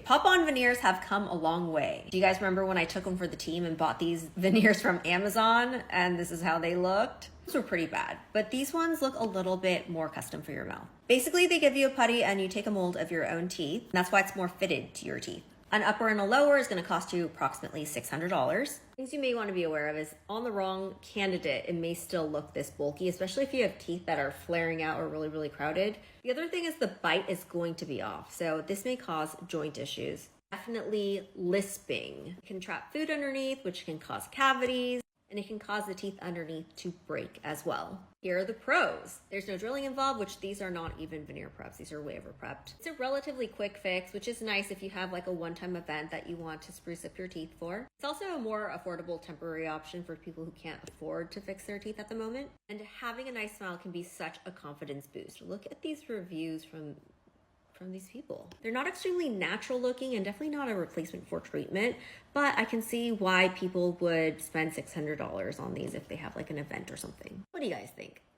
Pop-on veneers have come a long way. Do you guys remember when I took them for the team and bought these veneers from Amazon and this is how they looked? Those were pretty bad, but these ones look a little bit more custom for your mouth. Basically, they give you a putty and you take a mold of your own teeth. And that's why it's more fitted to your teeth. An upper and a lower is going to cost you approximately $600. Things you may want to be aware of is on the wrong candidate, it may still look this bulky, especially if you have teeth that are flaring out or really, really crowded. The other thing is the bite is going to be off, so this may cause joint issues. Definitely lisping. It can trap food underneath, which can cause cavities, and it can cause the teeth underneath to break as well. Here are the pros. There's no drilling involved, which these are not even veneer preps. These are way over prepped. It's a relatively quick fix, which is nice if you have like a one-time event that you want to spruce up your teeth for. It's also a more affordable temporary option for people who can't afford to fix their teeth at the moment. And having a nice smile can be such a confidence boost. Look at these reviews from these people. They're not extremely natural looking and definitely not a replacement for treatment, but I can see why people would spend $600 on these if they have like an event or something. What do you guys think?